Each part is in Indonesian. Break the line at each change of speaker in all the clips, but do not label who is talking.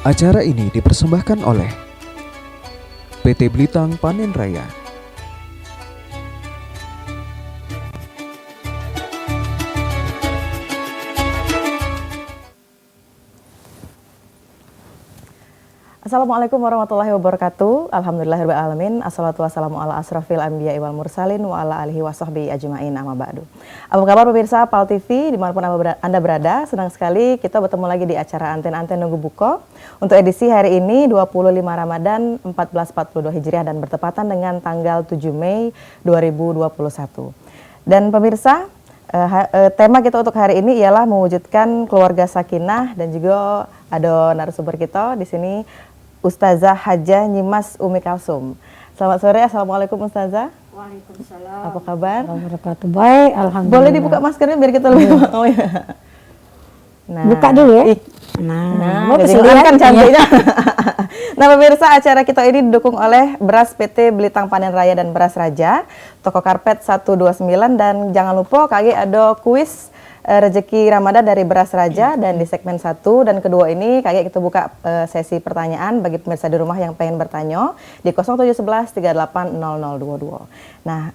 Acara ini dipersembahkan oleh PT Blitang Panen Raya.
Assalamualaikum warahmatullahi wabarakatuh. Alhamdulillahirabbil alamin. Assalatu wassalamu ala asrafil anbiya'i wal mursalin wa ala alihi wa sahbihi ajma'in, amma ba'du. Apa kabar pemirsa PAL TV dimanapun Anda berada? Senang sekali kita bertemu lagi di acara Anten-Anten Nunggu Buko untuk edisi hari ini 25 Ramadan 1442 Hijriah dan bertepatan dengan tanggal 7 Mei 2021. Dan pemirsa, tema kita untuk hari ini ialah mewujudkan keluarga sakinah, dan juga ada narasumber kita di sini, Ustazah Hajah Nyimas Umi Kalsum. Selamat sore, assalamualaikum Ustazah.
Waalaikumsalam.
Apa kabar?
Wabarakatuh. Baik, alhamdulillah.
Boleh dibuka maskernya biar kita lebih mau ya. Nah,
buka dulu ya.
Mau kesilihan kan cantiknya. Nah pemirsa, acara kita ini didukung oleh Beras PT Blitang Panen Raya dan Beras Raja, Toko Karpet 129, dan jangan lupa kali ada kuis rezeki Ramadan dari Beras Raja. Dan di segmen 1 dan kedua ini kayak kita buka sesi pertanyaan bagi pemirsa di rumah yang pengen bertanya di 0711 38 0022. Nah,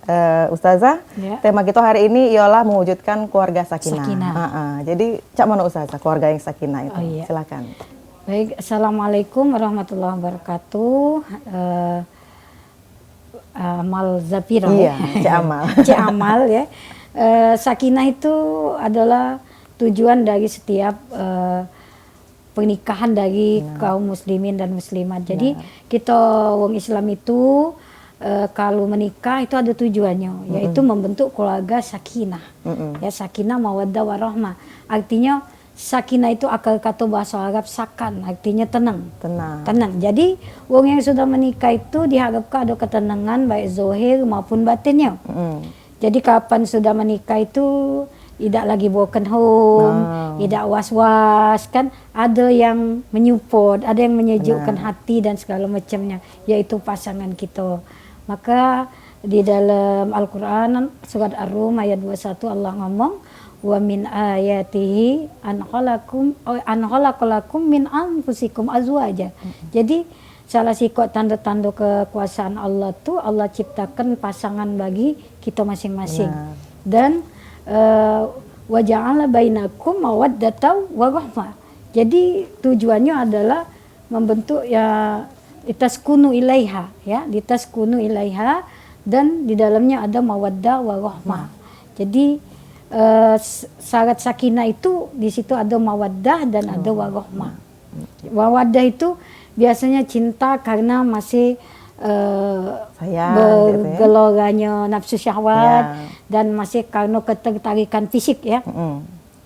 Ustazah, tema kita hari ini ialah mewujudkan keluarga sakinah. Jadi, cak mana Ustazah keluarga yang sakinah itu? Silakan.
Baik, assalamualaikum warahmatullahi wabarakatuh. Amal Zapiro.
Iya, Cik Amal.
Cik Amal ya. Sakinah itu adalah tujuan dari setiap pernikahan dari kaum muslimin dan muslimat. Jadi kita orang Islam itu kalau menikah itu ada tujuannya, yaitu membentuk keluarga sakinah. Ya, sakinah mawaddah warahmah. Artinya sakinah itu akar kata bahasa Arab sakan, artinya tenang. Tenang. Jadi orang yang sudah menikah itu diharapkan ada ketenangan baik zahir maupun batinnya. Jadi kapan sudah menikah itu tidak lagi broken home, tidak was-was, kan ada yang menyupport, ada yang menyejukkan hati dan segala macamnya, yaitu pasangan kita. Maka di dalam Al-Quran surat Ar-Rum ayat 21 Allah ngomong, wa min ayatihi an khalaqalakum min anfusikum azwaja. Jadi salah satu tanda-tanda kekuasaan Allah tuh Allah ciptakan pasangan bagi kita masing-masing. Dan wa ja'ala bainakum mawaddatan wa rahmah. Jadi tujuannya adalah membentuk ya litaskunu ilaiha, ya, litaskunu ilaiha, dan di dalamnya ada mawaddah wa rahmah. Jadi syarat sakinah itu di situ ada mawaddah dan ada wa rahmah. Mawaddah itu biasanya cinta karena masih bergeloranya nafsu syahwat dan masih karena ketertarikan fisik ya.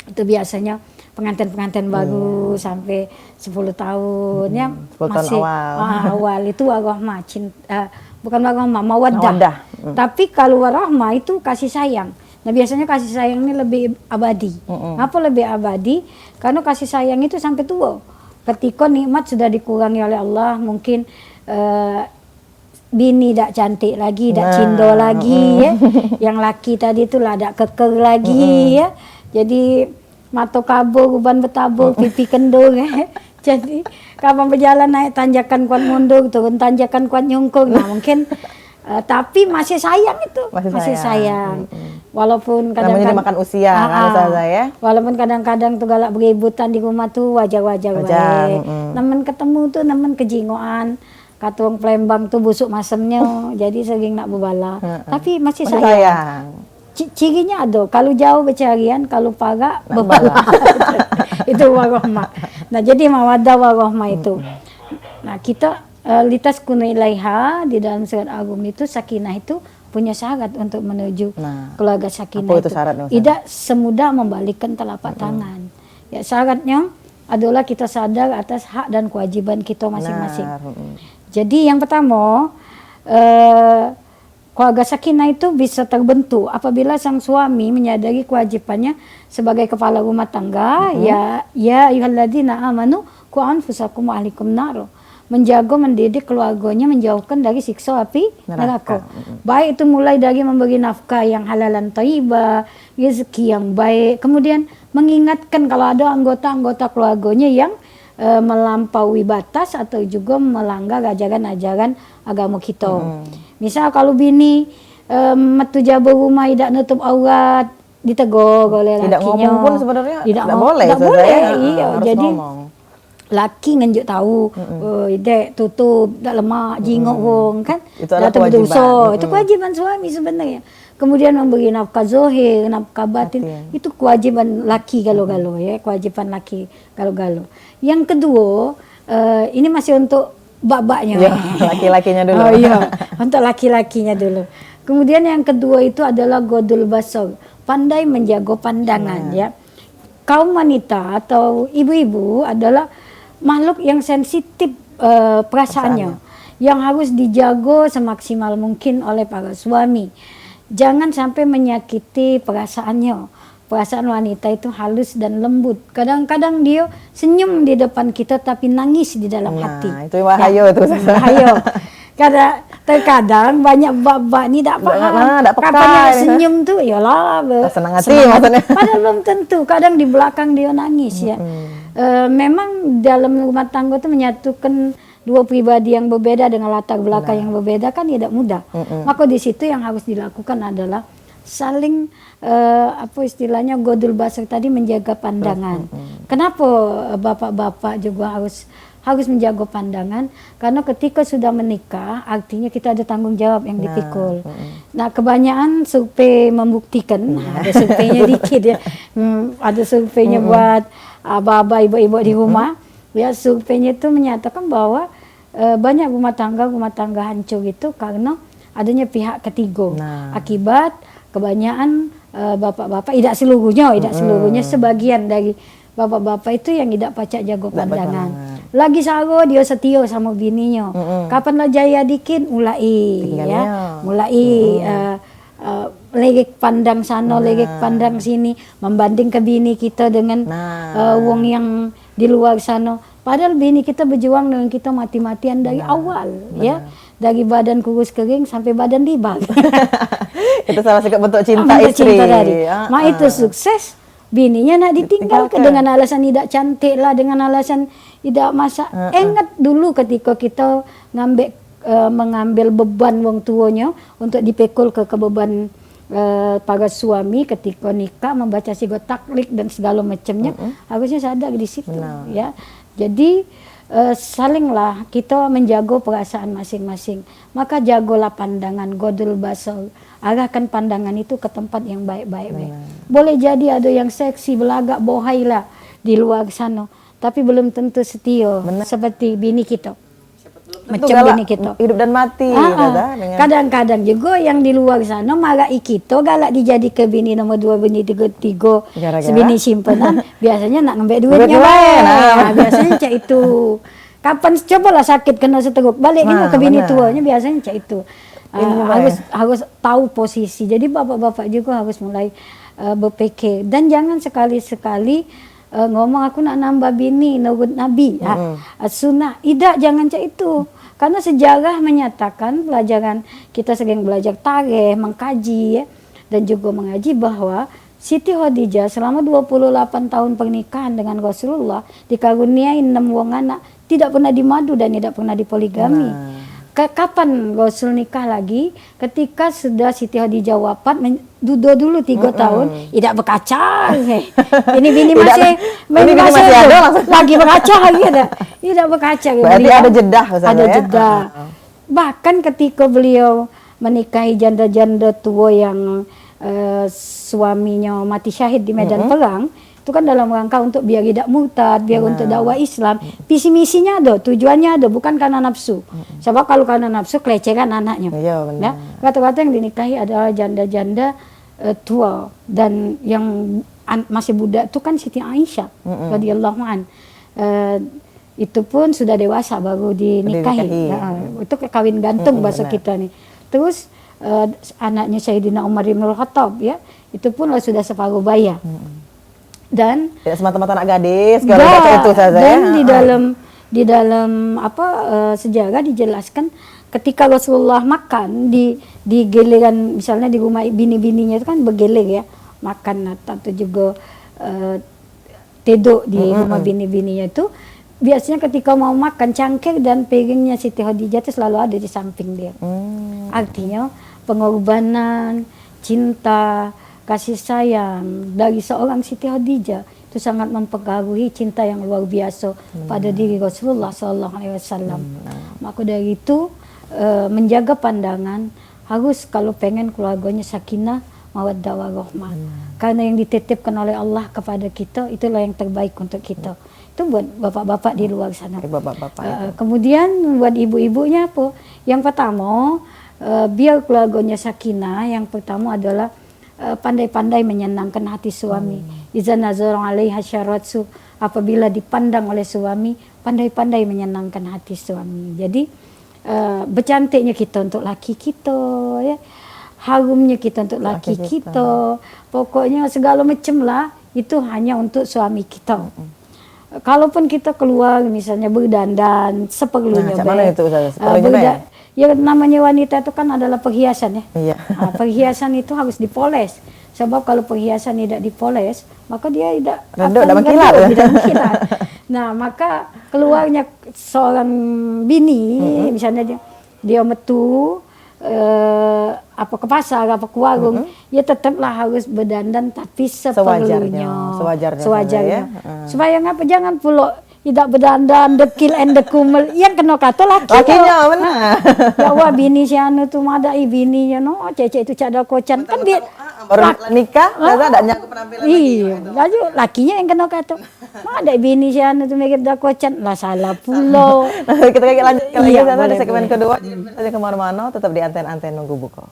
Itu biasanya pengantin-pengantin baru sampai 10 tahun ya,
10
masih
tahun
awal itu warahmah, cinta, bukan warahmah, mawaddah. Tapi kalau warahmah itu kasih sayang. Nah biasanya kasih sayang ini lebih abadi. Apa lebih abadi? Karena kasih sayang itu sampai tua. Ketika nikmat sudah dikurangi oleh Allah, mungkin bini tidak cantik lagi, tidak cindo lagi, ya. Yang laki tadi itu lah tidak keker lagi, ya. Jadi mata kabur, uban bertabur, pipi kendor, ya. Jadi kapan berjalan naik tanjakan kuat mundur, turun tanjakan kuat nyungkur. Nah mungkin tapi masih sayang itu, masih sayang. Walaupun kadang-kadang
makan usia kan ya.
Walaupun kadang-kadang tuh galak beributan di rumah tuh wajar-wajar baik. Namun ketemu tuh namun kejingoan. Katuang Palembang tuh busuk masemnya, jadi sering nak berbala. Tapi masih sayang. Cirinya ada, kalau jauh bercarian, kalau pagak berbala. Itu warahmah. Nah jadi mawaddah warahmah itu. Nah kita litaskunu ilaiha di dalam surat Ar-Rum itu sakinah itu punya syarat untuk menuju keluarga sakinah.
Apa itu syaratnya?
Tidak semudah membalikkan telapak tangan. Ya syaratnya adalah kita sadar atas hak dan kewajiban kita masing-masing. Jadi yang pertama keluarga sakinah itu bisa terbentuk apabila sang suami menyadari kewajibannya sebagai kepala rumah tangga. Ya ayyuhalladzina amanu qu anfusakum wa ahlikum nar. Menjaga mendidik keluarganya menjauhkan dari siksa api neraka. Baik itu mulai dari memberi nafkah yang halalan thayyibah, rezeki yang baik, kemudian mengingatkan kalau ada anggota-anggota keluarganya yang melampaui batas atau juga melanggar ajaran-ajaran agama kita. Misal kalau bini metu jabo rumah tidak nutup aurat, ditegur oleh lakinya.
Tidak ngomong pun sebenarnya tidak boleh.
Tidak boleh, iya.
Harus
Jadi
ngomong.
laki ngenjuk tahu, dek tutup, tak lemak, jingok wong kan,
Itu adalah
dah
kewajiban.
berdosa. Itu kewajiban suami sebenarnya. Kemudian memberi nafkah zohir, nafkah batin, itu kewajiban laki galo-galo ya, kewajiban laki galo-galo. Yang kedua, ini masih untuk bak-baknya.
Ya, laki-lakinya dulu.
Oh iya, untuk laki-lakinya dulu. Kemudian yang kedua itu adalah godul basar, pandai menjaga pandangan ya. Kaum wanita atau ibu-ibu adalah makhluk yang sensitif perasaannya, yang harus dijaga semaksimal mungkin oleh para suami. Jangan sampai menyakiti perasaannya. Perasaan wanita itu halus dan lembut. Kadang-kadang dia senyum di depan kita tapi nangis di dalam hati.
Itu bahaya tuh.
Bahaya. Terkadang banyak bab-bab ni tak paham.
Tak peka,
Kapan dia senyum tu, yalah
senang hati maksudnya.
Padahal belum tentu. Kadang di belakang dia nangis ya. Memang dalam rumah tangga tu menyatukan dua pribadi yang berbeda dengan latar belakang yang berbeda kan tidak mudah. Maka di situ yang harus dilakukan adalah saling apa istilahnya godul basar tadi, menjaga pandangan. Kenapa bapak-bapak juga harus menjaga pandangan? Karena ketika sudah menikah artinya kita ada tanggung jawab yang dipikul. Nah, kebanyakan survei membuktikan, ada surveinya dikit ya. Ada surveinya buat abah-abah, ibu-ibu di rumah. Ya, surveinya itu menyatakan bahwa banyak rumah tangga hancur itu karena adanya pihak ketiga. Akibat kebanyakan bapak-bapak, tidak seluruhnya, sebagian dari bapak-bapak itu yang tidak pacak jaga pandangan. Lagi saro dia setia sama bininya. Kapan lah jaya dikit mulai ya, legek pandang sana, legek pandang sini, membanding ke bini kita dengan wong yang di luar sana. Padahal bini kita berjuang dengan kita mati-matian dari awal ya. Dari badan kurus kering sampai badan libar.
Itu salah satu bentuk cinta istri.
Itu sukses. Bininya nak ditinggalkan dengan alasan tidak cantik lah, dengan alasan tidak masak. Ingat dulu ketika kita mengambil beban wong tuanya untuk dipikul ke beban para suami ketika nikah, membaca sigo taklik dan segala macamnya, harusnya sadar di situ ya. Jadi salinglah kita menjaga perasaan masing-masing. Maka jagalah pandangan, godul basar, arahkan pandangan itu ke tempat yang baik-baik. Boleh jadi ada yang seksi, belagak, bohai lah di luar sana, tapi belum tentu setia seperti bini kita. Macam bini kita,
hidup dan mati.
Kadang-kadang juga yang di luar sana marahi kita, galak dijadi ke bini nomor 2, bini 3, sebini simpanan. Biasanya nak ngambil duitnya biasanya cak itu. Kapan cobalah sakit kena stroke, balik juga ke bini tuanya, biasanya cak itu. Harus tahu posisi. Jadi bapak-bapak juga harus mulai berpikir, dan jangan sekali-sekali ngomong aku nak nambah bini nurut Nabi, sunnah. Tidak, jangan cak itu. Karena sejarah menyatakan, pelajaran kita sering belajar tarikh, mengkaji ya, dan juga mengaji bahwa Siti Khadijah selama 28 tahun pernikahan dengan Rasulullah dikaruniai 6 wong anak, tidak pernah dimadu dan tidak pernah dipoligami. Kapan Rasul nikah lagi? Ketika sudah Siti Khadijah wafat, dulu 3 tahun, tidak berkaca. Ini bini masih ada lagi berkaca lagi ada. Tidak berkaca.
Berarti ada jeda.
Ada jeda. Bahkan ketika beliau menikahi janda-janda tua yang suaminya mati syahid di medan perang, itu kan dalam rangka untuk biar tidak murtad, biar untuk dakwah Islam. Visi misinya ada, tujuannya ada, bukan karena nafsu. Sebab kalau karena nafsu kelecehan anaknya. Ya, kata-kata yang dinikahi adalah janda-janda tua, dan yang masih budak itu kan Siti Aisyah radhiyallahu an. Itu pun sudah dewasa baru dinikahi. Itu kawin gantung bahasa kita nih. Terus anaknya Sayyidina Umar bin Khattab ya, itu pun sudah separuh baya. Dan
tidak semata-mata anak gadis kalau itu saja.
Dan di dalam sejarah dijelaskan ketika Rasulullah makan di giliran, misalnya di rumah bini-bininya itu kan bergilir ya, makan atau juga tedok di rumah bini-bininya itu, biasanya ketika mau makan cangkir dan piringnya Siti Khadijah itu selalu ada di samping dia. Artinya pengorbanan, cinta, kasih sayang dari seorang Siti Khadijah itu sangat mempengaruhi cinta yang luar biasa pada diri Rasulullah SAW. Maka dari itu menjaga pandangan harus kalau pengen keluarganya sakinah, mawaddah warahmah. Karena yang dititipkan oleh Allah kepada kita itulah yang terbaik untuk kita. Itu buat bapak-bapak di luar sana. Kemudian buat ibu-ibunya apa? Yang pertama, biar keluarganya sakinah, yang pertama adalah pandai-pandai menyenangkan hati suami. Iza nazar 'alaiha syaratsu, apabila dipandang oleh suami, pandai-pandai menyenangkan hati suami. Jadi bercantiknya kita untuk laki kita, ya. Harumnya kita untuk laki kita. Pokoknya segala macam lah itu hanya untuk suami kita. Kalaupun kita keluar misalnya berdandan seperlunya,
mana itu seperlunya
ya namanya wanita itu kan adalah perhiasan ya.
Iya.
Perhiasan itu harus dipoles. Sebab kalau perhiasan tidak dipoles, maka dia tidak
mengkilat.
Tidak mengkilat. Nah, maka keluarnya seorang bini, misalnya dia metu apa ke pasar, apa ke warung, ya tetaplah harus berdandan tapi seperlunya, sewajarnya. Supaya ngapa jangan pula tidak berdandan dekil and dekumel yang kena kata lakinya
benar.
Ya wah bini si anu tuh madai bininya no cece itu cada kocan kan dia
baru nikah ada nyangkut penampilan
iya lagi lakinya yang kena kata madai bini si anu tuh mikir dah kocan lah salah pulo.
Kita lanjut lagi di segmen kedua. Jadi kemana-mana tetap di anten nunggu buka.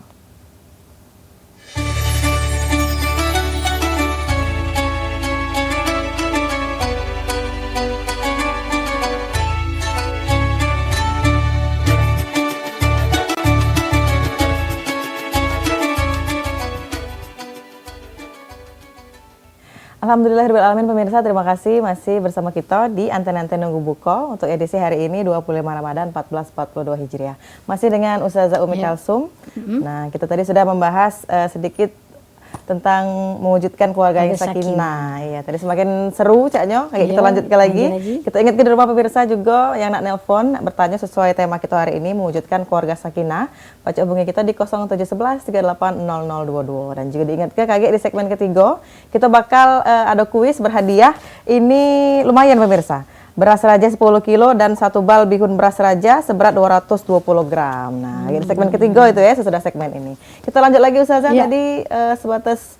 Alhamdulillahirrahmanirrahim pemirsa, terima kasih masih bersama kita di Anten-Anten Nunggu Buko untuk edisi hari ini 25 Ramadan 1442 Hijriah. Masih dengan Ustazah Umi Kalsum. Nah, kita tadi sudah membahas sedikit tentang mewujudkan keluarga yang sakinah. Iya, tadi semakin seru Caknya. Kita lanjutkan lagi. Kita ingatkan di rumah pemirsa juga yang nak nelpon bertanya sesuai tema kita hari ini mewujudkan keluarga sakinah. Baca hubungi kita di 0711 380022 dan juga diingatkan kaget di segmen ketiga kita bakal ada kuis berhadiah. Ini lumayan pemirsa. Beras raja 10 kilo dan 1 bal bihun beras raja seberat 220 gram. Nah, di segmen ketiga itu ya sesudah segmen ini. Kita lanjut lagi Ustazah tadi sebatas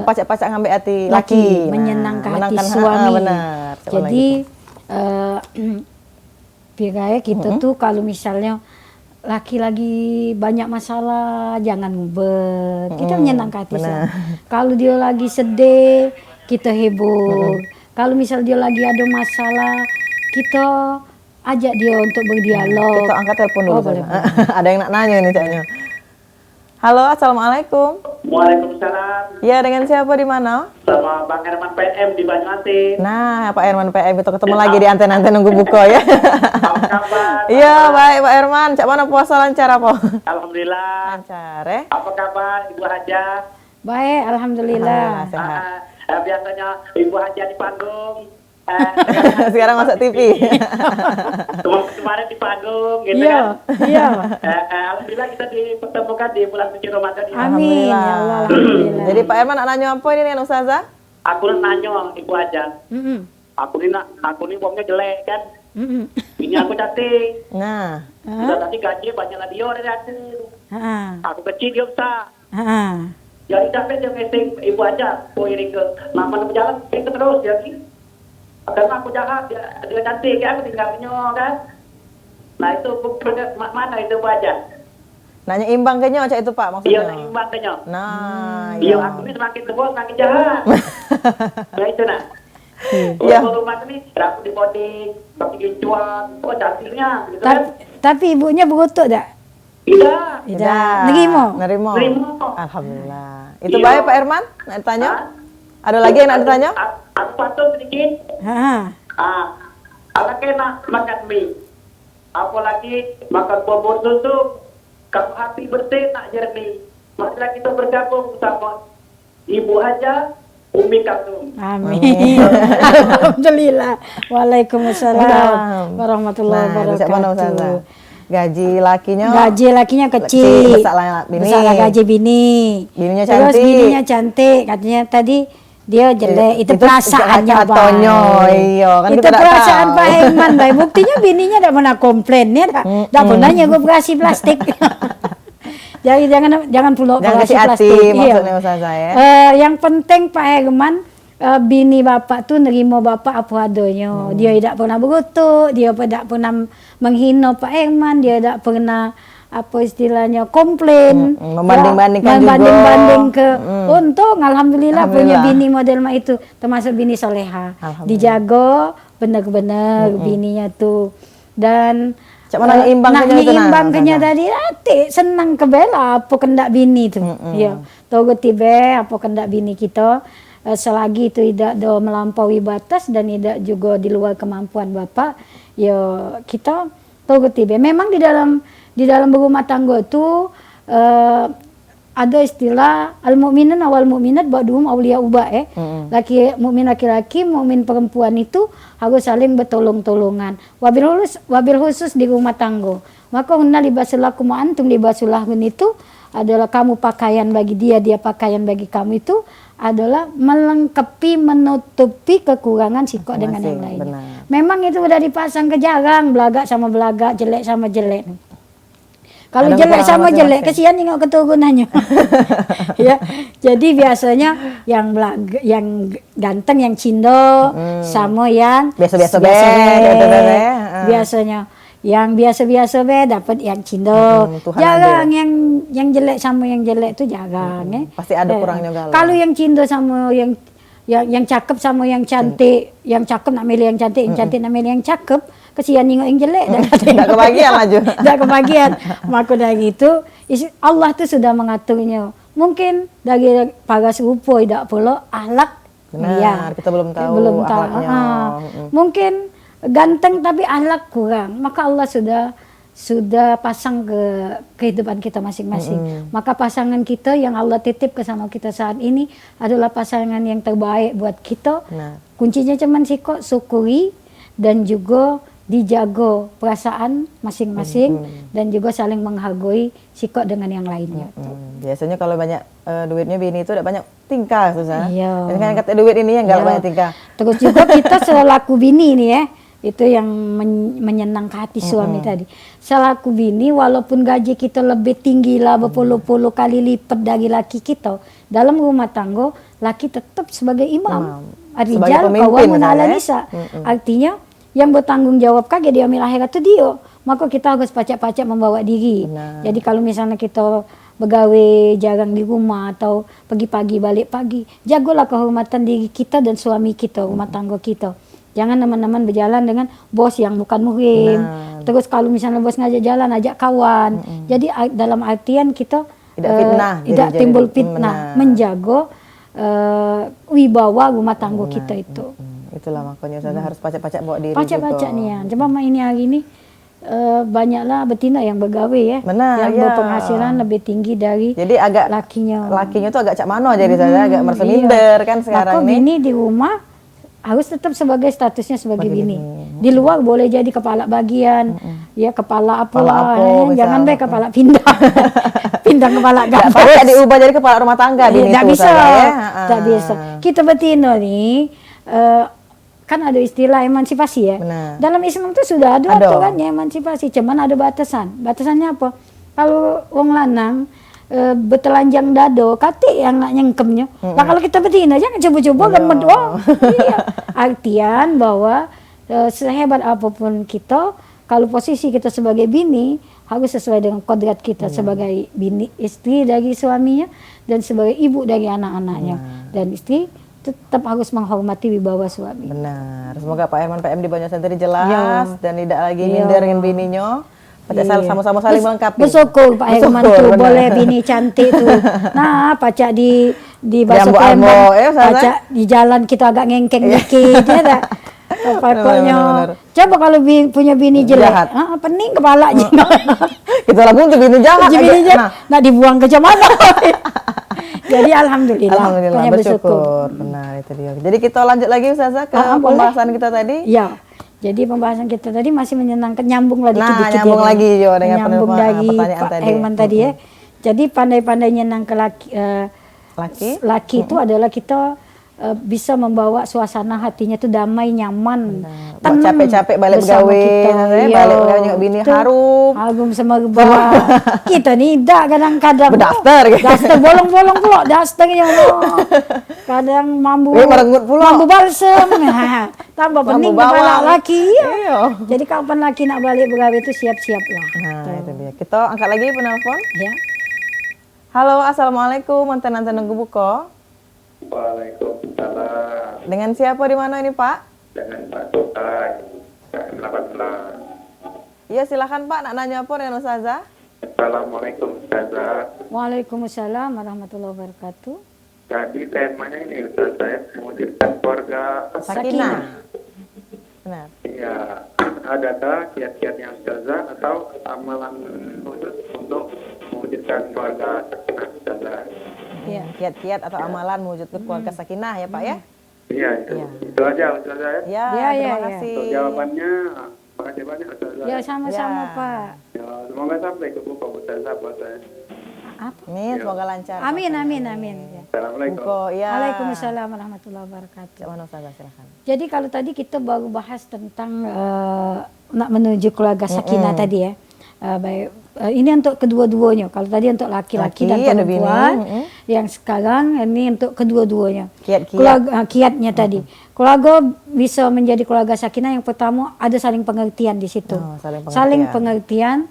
pacak-pacak ngambil hati laki.
Menyenangkan hati suami.
Benar.
Jadi biasanya kita tuh kalau misalnya laki lagi banyak masalah jangan ngubek. Kita menyenangkan hati suami. Kalau dia lagi sedih kita hibur. Kalau misal dia lagi ada masalah, kita ajak dia untuk berdialog.
Kita angkat telepon dulu. Ada yang nak nanya ini Caknya. Halo, assalamualaikum.
Waalaikumsalam.
Ya, dengan siapa di mana?
Sama Bang Herman PM di Banyuwangi.
Nah, Pak Herman PM itu ketemu lagi di anten-anten nunggu buka ya.
Apa kabar?
Iya, baik Pak Herman. Cak mana puasa lancar apa?
Alhamdulillah.
Lancar ya.
Apa kabar Ibu Haja?
Baik, alhamdulillah.
Sehat.
Biasanya Ibu Haja di panggung.
Sekarang masuk TV.
Kemarin di panggung gitu
Iya,
kan.
iya.
Alhamdulillah kita dipertemukan di bulan suci Ramadan ini.
Amin ya Allah, alhamdulillah.
Jadi Pak Herman nak nanya apa ini dengan Ustazah?
Aku nanya Ibu Haja. Aku ini uangnya jelek kan. Ini aku cantik.
Nah.
Sudah tadi gaji banyak lah dia dari aku. Aku kecil dia besar. Jadi dapat yang ngesing Ibu Haja, poiring ke nama berjalan, ke terus jadi. Karena aku jahat, dia cantik ya, aku tinggal punya kan. Nah itu mana itu Bu Haja?
Nanya imbang kayaknya Cak itu Pak maksudnya.
Iya, imbang kayaknya.
Nah,
iya aku ini semakin tua semakin jahat. Nah itu nah.
Iya.
Rumah ini rambut di body, kaki gicuan, cantiknya gitu kan.
Tapi ibunya berutuk tak?
Tidak.
Nerimo.
Alhamdulillah. Itu baik Pak Herman? Nak ditanya? Ada lagi yang nak ditanya?
Aku patuh sedikit. Anaknya nak makan mie. Apalagi makan bubur susu. Kalau hati bersih nak jernih. Marilah kita bergabung sama Ibu Haja Umi Kalsum.
Amin. Alhamdulillah. Waalaikumsalam warahmatullahi wabarakatuh.
Gaji lakinya
kecil.
besar bini.
Besar gaji bini.
Bininya
Terus
cantik.
bininya cantik. Katanya tadi dia jelek. Itu perasaannya, Bang.
Iya, kan
Itu
kita tak
perasaan
tahu.
Pak Herman, Bang. Buktinya bininya tidak pernah komplain ya. Tidak pernah nyegobrasi plastik. Jadi jangan pulak
Jangan kasih hati maksudnya Ustaz saya.
Yang penting Pak Herman, bini bapak tuh nerima bapak apa adanya. Dia tidak pernah berkutuk, dia tidak pernah menghina Pak Herman, dia tidak pernah apa istilahnya komplain, membanding ke untung alhamdulillah punya bini model itu, termasuk bini soleha, dijaga benar-benar bininya tuh. Dan imbangnya tadi hati senang kebela apa kendak bini tuh. Ya, togo tibe apa kendak bini kita. Selagi itu tidak melampaui batas dan tidak juga di luar kemampuan bapak, ya kita togo tibe. Memang di dalam berumah tangga itu ada istilah al-mu'minun awal mu'minat ba'duhum awliya ubah mukmin laki-laki, mukmin perempuan itu harus saling bertolong-tolongan. Wabil khusus di rumah tangga. Maka hunna libasul lakum wa antum libasul lahun itu adalah kamu pakaian bagi dia, dia pakaian bagi kamu, itu adalah melengkapi, menutupi kekurangan sikok dengan yang lainnya. Memang itu udah dipasang ke jarang, belagak sama belagak, jelek sama jelek. Kalau jelek sama jelek, kesian nengok keturunannya. Ya, jadi biasanya yang ganteng, yang cindo, sama yang
biasa-biasa
biasanya yang biasa-biasa dapat yang cindo. Jarang yang jelek sama yang jelek itu jarang.
Pasti ada kurangnya galau.
Kalau yang cindo sama yang cakep sama yang cantik, yang cakep nak milih yang cantik, yang cantik nak milih yang cakep, kesian nengok yang jelek dan
tidak kebagian laju.
Tidak kebagian. Maka dari itu Allah tuh sudah mengaturnya. Mungkin dari para serupa tidak perlu akhlak dia.
Kita belum tahu akhlaknya.
Mungkin ganteng tapi akhlak kurang. Maka Allah sudah pasang ke kehidupan kita masing-masing. Maka pasangan kita yang Allah titip ke sama kita saat ini adalah pasangan yang terbaik buat kita. Kuncinya cuman sikok syukuri dan juga dijaga perasaan masing-masing dan juga saling menghargai sikok dengan yang lainnya.
Biasanya kalau banyak duitnya bini itu udah banyak tingkah susah.
Iya.
Ini kan kata duit ini yang enggak banyak tingkah.
Terus juga kita selaku bini nih ya, itu yang menyenangkan hati suami tadi. Selaku bini walaupun gaji kita lebih tinggi lah berpuluh-puluh kali lipat dari laki kita, dalam rumah tangga laki tetap sebagai imam. Ar-rijal qawwamun 'ala nisa. Artinya yang bertanggung jawab kagak dia ambil akhirat itu dia. Maka kita harus pacak-pacak membawa diri. Jadi kalau misalnya kita begawe jarang di rumah atau pergi pagi balik pagi, jagalah kehormatan diri kita dan suami kita, rumah tangga kita. Jangan teman-teman berjalan dengan bos yang bukan muhrim. Terus kalau misalnya bos ngajak jalan, ajak kawan. Jadi dalam artian kita tidak timbul fitnah, menjaga wibawa rumah tangga kita itu.
Itulah makanya saya harus pacak-pacak bawa diri.
Pacak-pacak nih ya. Coba ini hari ini banyaklah betina yang begawe ya. Yang berpenghasilan lebih tinggi dari
agak
lakinya.
Lakinya tuh agak cak mano jadi saya agak merasa minder kan sekarang
ini. Bini di rumah harus tetap sebagai statusnya sebagai bini. Di luar boleh jadi kepala bagian, ya kepala apalah. Jangan deh kepala pindah. Pindah kepala gak
bisa diubah jadi kepala rumah tangga bini.
Tidak bisa. Tidak bisa. Kita betina nih kan ada istilah emansipasi ya. Dalam Islam itu sudah ada aturannya emansipasi, cuman ada batasan. Batasannya apa? Kalau wong lanang bertelanjang dado, kate yang nak nyengkemnya. Nah kalau kita betina jangan coba-coba gemet. Iya. Artian bahwa sehebat apapun kita, kalau posisi kita sebagai bini harus sesuai dengan kodrat kita sebagai bini, istri dari suaminya dan sebagai ibu dari anak-anaknya. Dan istri tetap harus menghormati wibawa suami.
Benar. Semoga Pak Herman PM di Banjarmasin tadi jelas dan tidak lagi minder dengan bininya. Sama-sama saling melengkapi.
Bersyukur Pak Herman tuh boleh bini cantik tuh. Nah, pacak di Baso Palembang, pacak di jalan kita agak ngengkeng dikit ya tak? Pokoknya coba kalau punya bini jelek, pening kepalanya.
Kita langsung tuh bini jahat.
Nah dibuang ke mana? Jadi alhamdulillah.
Alhamdulillah,
Hanya
bersyukur. Benar, itu dia. Jadi kita lanjut lagi Ustazah ke pembahasan kita tadi.
Ya. Jadi pembahasan kita tadi masih menyenangkan, nyambung lah dikit-dikit.
Nyambung lagi Jo dengan
nyambung dari
pertanyaan
Pak
tadi.
Herman tadi ya. Jadi pandai-pandai nyenang ke laki itu adalah kita bisa membawa suasana hatinya tuh damai, nyaman.
Tenang, capek-capek balik begawe, balik begawe juga bini harum.
Harum semerbak. Kita nih kadang-kadang
berdaftar gitu.
Daster bolong-bolong pula, dasternya. Kadang mambu
merenggut pula.
Mambu balsem. Tambah pening kepala laki.
Iya.
Jadi kapan laki nak balik begawe itu siap-siap lah.
Nah, itu dia. Kita angkat lagi penelpon.
Ya.
Halo, assalamualaikum. Mantan-mantan nunggu buko.
Waalaikumsalam.
Dengan siapa di mana ini Pak?
Dengan Pak Sultan, KM18.
Iya silakan Pak, nak nanya apa dengan Ustazah?
Assalamualaikum Ustazah.
Waalaikumsalam warahmatullahi wabarakatuh.
Jadi temanya ini Ustazah, saya mewujudkan keluarga
Sakinah. Benar.
Iya, adakah kiat-kiatnya Ustazah atau amalan khusus untuk mewujudkan keluarga Sakinah Ustazah?
Iya, kiat-kiat atau amalan mewujudkan keluarga sakinah ya Pak ya?
Iya, itu aja Ustazah ya.
Ya,
Ya,
terima
ya.
kasih.
Untuk jawabannya, makasih banyak Ustazah.
Ya sama-sama
Ya.
Pak.
Ya, semoga sampai ke buka Ustazah puasanya.
Amin, semoga lancar.
Amin, amin, amin. Ya.
Assalamualaikum.
Buko, ya.
Waalaikumsalam warahmatullahi wabarakatuh.
Mana Ustazah silakan.
Jadi kalau tadi kita baru bahas tentang nak menuju keluarga sakinah tadi ya. Ini untuk kedua-duanya. Kalau tadi untuk laki-laki dan
Laki, ada bini.
perempuan, yang sekarang ini untuk kedua-duanya.
Kiat-kiat.
Kiatnya tadi. Keluarga bisa menjadi keluarga sakinah yang pertama ada saling pengertian di situ.
Oh, saling pengertian.
Saling pengertian,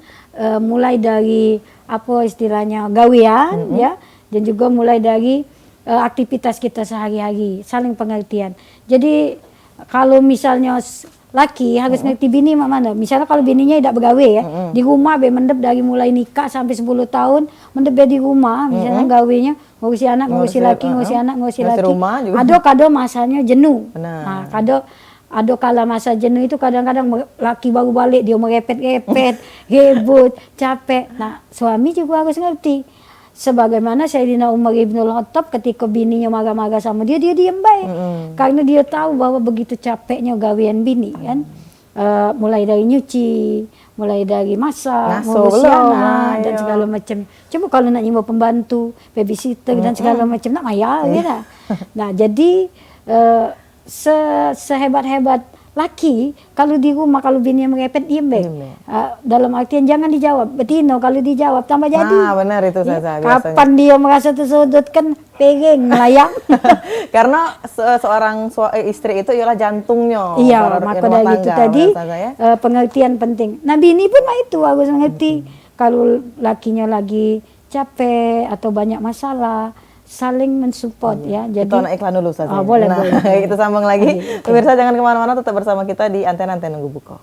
mulai dari apa istilahnya gawean ya, dan juga mulai dari aktivitas kita sehari-hari, saling pengertian. Jadi kalau misalnya laki harus ngerti bini mak mana. Misalnya kalau bininya tidak begawe ya, di rumah be mendep dari mulai nikah sampai 10 tahun, mendep be di rumah, misalnya gawenya ngurusi anak, ngurusi laki, ngurusi anak, ngurusi laki.
rumah juga.
Kado masanya jenuh.
Benar.
Nah, ada kala masa jenuh itu kadang-kadang laki baru balik dia merepet-repet, rebut, capek. Nah, suami juga harus ngerti. Sebagaimana Sayyidina Umar ibn Khattab ketika bininya marah-marah sama dia diam baik. Karena dia tahu bahwa begitu capeknya gawean bini kan. Mulai dari nyuci, mulai dari masak, ngurusi anak dan segala macam. Coba kalau nak nyimbo pembantu, babysitter dan segala macam nak mayar gitu. Nah, jadi sehebat-hebat laki kalau di rumah kalau bininya merepet diam baik. Dalam artian jangan dijawab. Betino kalau dijawab tambah jadi.
Nah, benar itu Ustazah biasanya.
Kapan dia merasa tersudut kan pengen melayang.
Karena seorang istri itu ialah jantungnya.
Iya, maka dari itu tadi pengertian penting. Nah, bini pun itu harus mengerti. Kalau lakinya lagi capek atau banyak masalah, saling mensupport ya. Jadi
kita nak iklan dulu Ustazah.
Boleh.
Kita sambung lagi. Pemirsa jangan kemana-mana, tetap bersama kita di Antena Nunggu Buko.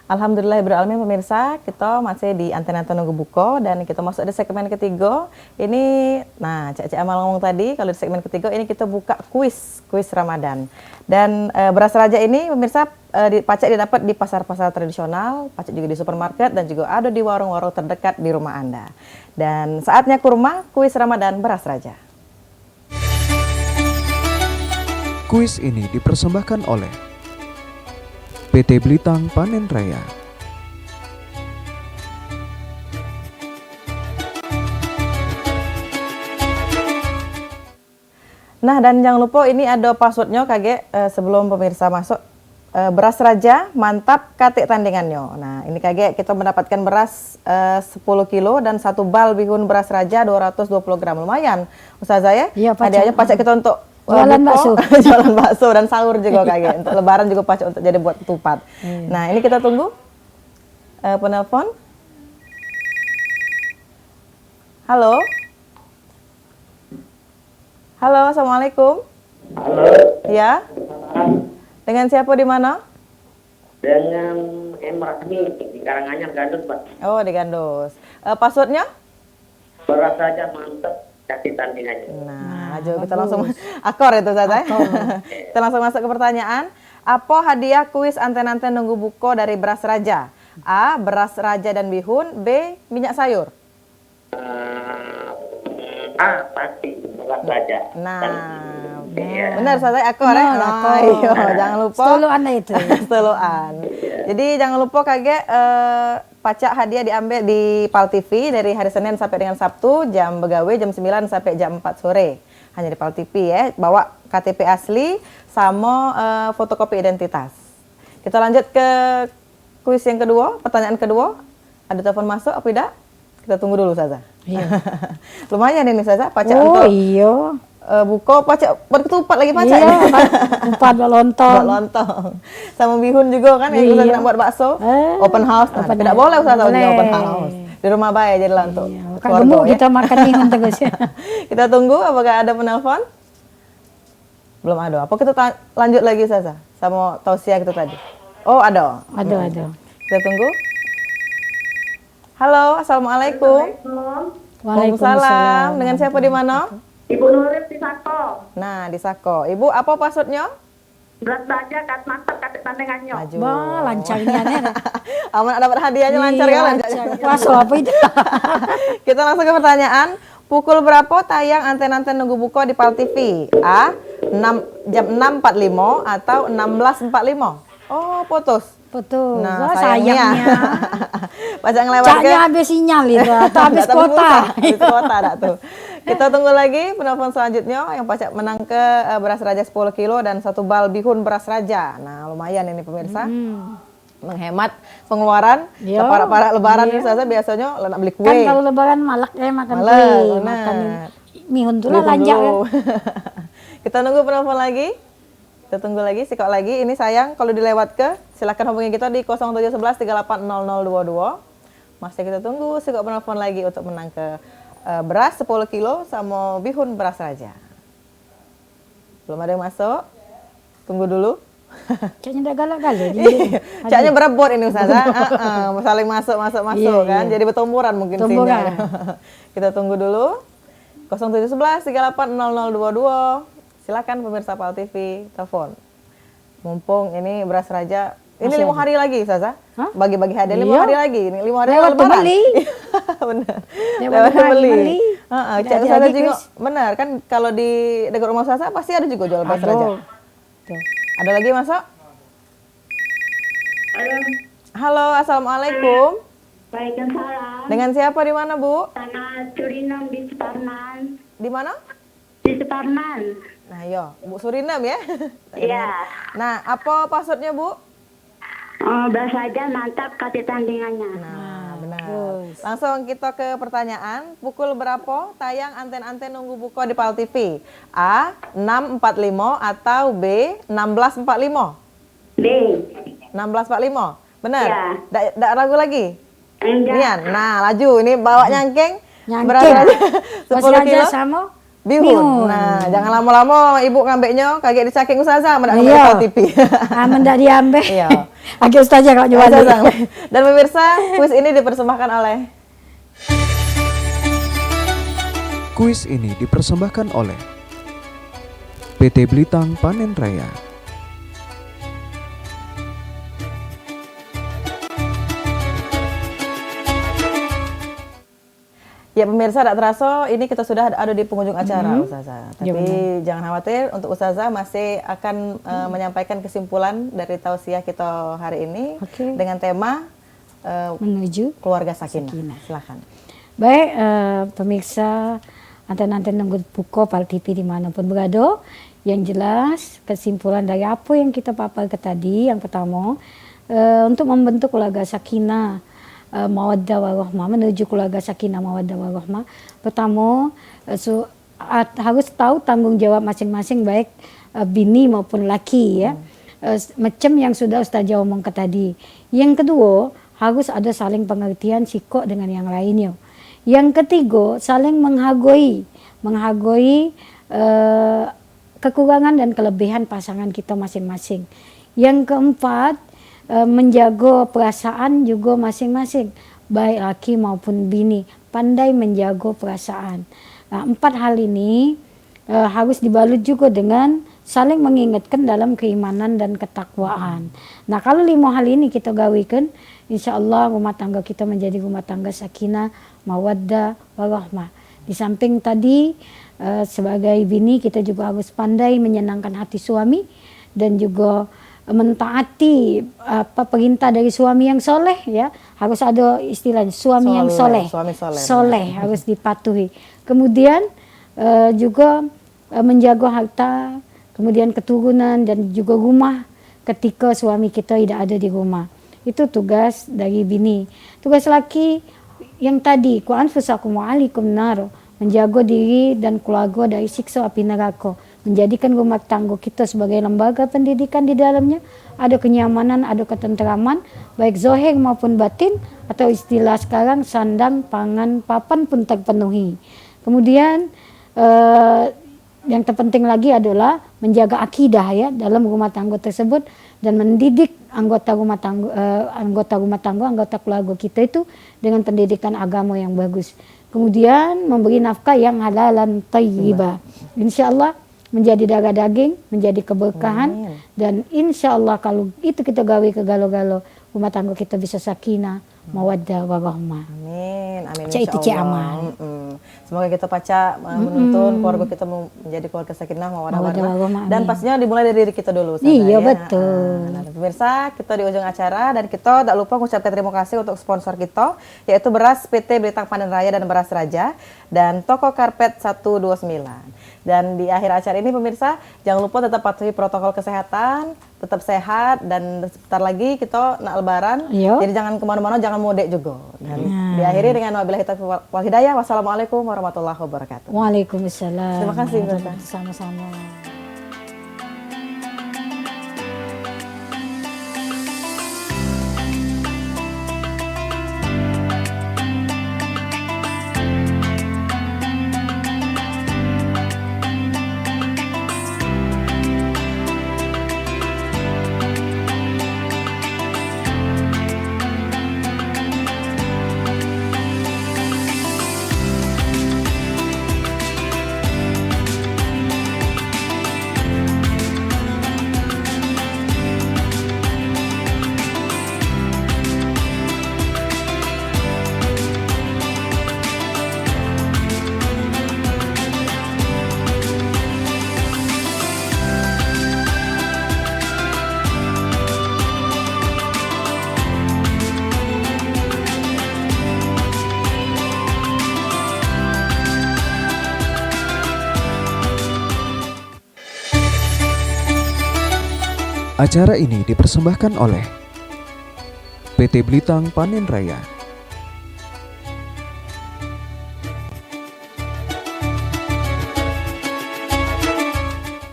Alhamdulillahirrahmanirrahim pemirsa, kita masih di Antena Nunggu Buko dan kita masuk di segmen ketiga. Ini, nah Cak Amal ngomong tadi, kalau di segmen ketiga ini kita buka kuis Ramadan. Dan beras raja ini pemirsa pacak didapat di pasar-pasar tradisional, pacak juga di supermarket dan juga ada di warung-warung terdekat di rumah Anda. Dan saatnya kurma, kuis Ramadan beras raja.
Kuis ini dipersembahkan oleh PT Blitang Panen Raya.
Nah, dan jangan lupa ini ada passwordnya kage sebelum pemirsa masuk. Beras raja mantap katik tandingannya. Nah, ini kage kita mendapatkan beras 10 kilo dan 1 bal bihun beras raja 220 gram. Lumayan Ustazah ya.
Iya,
hadiahnya pacak kita untuk
jualan bakso.
Jualan bakso dan sahur juga kage. Untuk lebaran juga pacak untuk jadi buat ketupat. Nah, ini kita tunggu penelpon. Halo. Halo, assalamualaikum.
Halo.
Ya. Dengan siapa di mana?
Dengan
Rasmi di Karanganyar Gandus, Pak.
Oh, di Gandus. Passwordnya?
Beras saja mantap kasih tandingannya.
Nah, kita langsung akor itu Ustazah. Kita langsung masuk ke pertanyaan. Apa hadiah kuis anten-anten nunggu buko dari Beras Raja? A. Beras Raja dan bihun. B. Minyak sayur.
Pasti beras saja.
Nah,
Iya.
benar Ustazah, akor ya.
Benar, akor.
Ayo, jangan lupa.
Setuluan itu.
Setuluan. Jadi jangan lupa kaget pacak hadiah diambil di PAL TV dari hari Senin sampai dengan Sabtu, jam begawe jam 9 sampai jam 4 sore. Hanya di PAL TV ya. Bawa KTP asli sama fotokopi identitas. Kita lanjut ke kuis yang kedua, pertanyaan kedua. Ada telepon masuk apa tidak? Kita tunggu dulu Ustazah.
Iya.
Lumayan ini Ustazah, pacak
Oh
untuk
iya.
buko pacak berketupat lagi pacak.
Iya, empat lontong.
Buat lontong. Sama bihun juga kan yang Ustazah nak buat bakso. Open house. Nah,
Open
tidak
house.
boleh Ustazah
Boleh.
open house. Di rumah baik jadi lah untuk
Iya, kan
keluarga,
gemuk
ya.
kita makan bihun terus ya.
Kita tunggu apakah ada penelpon? Belum ada. Apa kita lanjut lagi Ustazah sama tausiah kita tadi? Oh, ada.
Ada.
Kita tunggu. Halo, assalamualaikum. Waalaikumsalam. Dengan siapa di mana?
Ibu Nuril di Sako.
Nah, di Sako. Ibu, apa passwordnya?
Berat saja, kat mantap, kat tandingannya.
Maju.
Wah, lancarnya nih.
Aman dapat hadiahnya lancar
Iya,
ya.
lancar. Puasa apa itu?
Kita langsung ke pertanyaan. Pukul berapa tayang anten-anten nunggu buko di PAL TV? A. Jam 6.45 atau 16.45? Oh, putus.
Betul.
Nah,
Wah,
sayangnya.
sayangnya.
Pajak ngelewat
Caknya habis sinyal itu atau habis
Nggak, tapi
kuota.
pulsa. Habis kuota dah tuh. Kita tunggu lagi penelpon selanjutnya yang pajak menang ke beras raja 10 kilo dan 1 bal bihun beras raja. Nah, lumayan ini pemirsa. Menghemat pengeluaran.
Iya.
Para lebaran ini Ustazah biasanya nak beli kue.
Kan kalau lebaran malak makan
Malak,
kue,
benar.
makan mihun tuh lah
Beli
lancar
dulu.
kan.
Kita nunggu penelpon lagi. Kita tunggu lagi, sikok lagi. Ini sayang kalau dilewat ke, silakan hubungi kita di 0711 380022. Masih kita tunggu, sikok penelpon lagi untuk menang ke beras 10 kilo sama bihun beras raja. Belum ada yang masuk? Tunggu dulu.
Caknya udah galak-galak.
Caknya berebut ini Ustazah. Saling masuk
Iya,
kan.
iya.
Jadi bertumburan mungkin
Tumburan.
sinyalnya. Kita tunggu dulu. 0711 380022. Silakan pemirsa PAL TV telepon. Mumpung ini beras raja. Ini
Masih
5 hari lagi Ustazah.
Hah?
Bagi-bagi hadiah 5
Iya.
hari lagi. Ini 5 hari
Lewat
lebaran.
beli.
Benar.
Lewat beli.
Cak
Jadi
Ustazah
lagi,
juga.
Chris.
Benar kan kalau di dekat rumah Ustazah pasti ada juga jual beras
Aduh.
raja.
Tuh.
Ada lagi masuk?
Halo,
Halo, assalamualaikum.
Waalaikumsalam.
Dengan siapa di mana Bu?
Tanah Surinam di Suparman.
Di mana?
Di Suparman.
Nah, yo, Bu Surinam ya.
Iya.
Nah, apa passwordnya Bu?
Beras saja mantap, kasih tandingannya.
Nah, benar.
bagus.
Langsung kita ke pertanyaan. Pukul berapa tayang anten-anten nunggu buko di PAL TV? A. 6.45 atau B. 16.45?
B.
16.45. Benar?
Ya.
Nggak ragu lagi?
Enggak.
Nian. Nah, laju. Ini bawa nyangkeng.
Nyangkeng.
Beras aja 10
Masih
kilo.
aja sama
Bihun. Nah, jangan lama-lama ibu ngambeknya kaget dicaking Ustazah mendak
Iya.
ngambil PAL TV.
mendak diambil.
Iya.
Akhir ustazah kalau jual.
Ustazah. Dan pemirsa, kuis ini dipersembahkan oleh
Kuis ini dipersembahkan oleh PT Blitang Panen Raya.
Ya pemirsa, tidak terasa ini kita sudah ada di penghujung acara Ustazah.
Ya,
Tapi jangan khawatir, untuk Ustazah masih akan menyampaikan kesimpulan dari tausiah kita hari ini
Oke.
dengan tema
Menuju.
keluarga sakinah. Silakan.
Baik, pemirsa anten-anten nunggu buko PAL TV dimanapun berada, yang jelas kesimpulan dari apa yang kita paparkan tadi, yang pertama, untuk membentuk keluarga sakinah, mawaddah warahmah, menuju keluarga sakinah mawaddah warahmah, pertama harus tahu tanggung jawab masing-masing, baik bini maupun laki ya. Macam yang sudah Ustazah omongkan tadi. Yang kedua, harus ada saling pengertian sikap dengan yang lainnya. Yang ketiga, saling menghargai kekurangan dan kelebihan pasangan kita masing-masing. Yang keempat, menjaga perasaan juga masing-masing, baik laki maupun bini, pandai menjaga perasaan. Nah, 4 hal ini harus dibalut juga dengan saling mengingatkan dalam keimanan dan ketakwaan. Nah, kalau 5 hal ini kita gawikan, insya Allah rumah tangga kita menjadi rumah tangga sakinah, mawaddah, warahmah. Di samping tadi sebagai bini kita juga harus pandai menyenangkan hati suami dan juga mentaati perintah dari suami yang soleh, ya. Harus ada istilahnya suami yang soleh, soleh harus dipatuhi. Kemudian juga menjaga harta, kemudian keturunan dan juga rumah ketika suami kita tidak ada di rumah. Itu tugas dari bini. Tugas laki yang tadi, ku anfusakum wa alaikum nar, menjaga diri dan keluarga dari siksa api neraka. Menjadikan rumah tangga kita sebagai lembaga pendidikan di dalamnya, ada kenyamanan, ada ketentraman, baik zahir maupun batin, atau istilah sekarang sandang, pangan, papan pun terpenuhi. Kemudian yang terpenting lagi adalah menjaga akidah, ya, dalam rumah tangga tersebut, dan mendidik anggota rumah tangga, anggota keluarga kita itu dengan pendidikan agama yang bagus. Kemudian memberi nafkah yang halalan thayyibah. Insya Allah menjadi darah daging, menjadi keberkahan. Dan insya Allah kalau itu kita gawe ke galo-galo, rumah tangga kita bisa sakinah, mawaddah, warahmah.
Amin, amin.
Itu amal.
Semoga kita menuntun keluarga kita menjadi keluarga sakinah, mawaddah, warahmah. Dan pastinya dimulai dari diri kita dulu.
Iya, betul.
Nah, pemirsa, kita di ujung acara dan kita tak lupa mengucapkan terima kasih untuk sponsor kita, yaitu beras PT Blitang Panen Raya dan Beras Raja dan Toko Karpet 129. Dan di akhir acara ini pemirsa, jangan lupa tetap patuhi protokol kesehatan, tetap sehat, dan sebentar lagi kita nak lebaran. Jadi jangan kemana-mana, jangan mudik juga. Dan diakhiri dengan wabillahi taufiq wal hidayah. Wassalamualaikum warahmatullahi wabarakatuh.
Waalaikumsalam.
Terima kasih pemirsa.
Sama-sama.
Acara ini dipersembahkan oleh PT Blitang Panen Raya.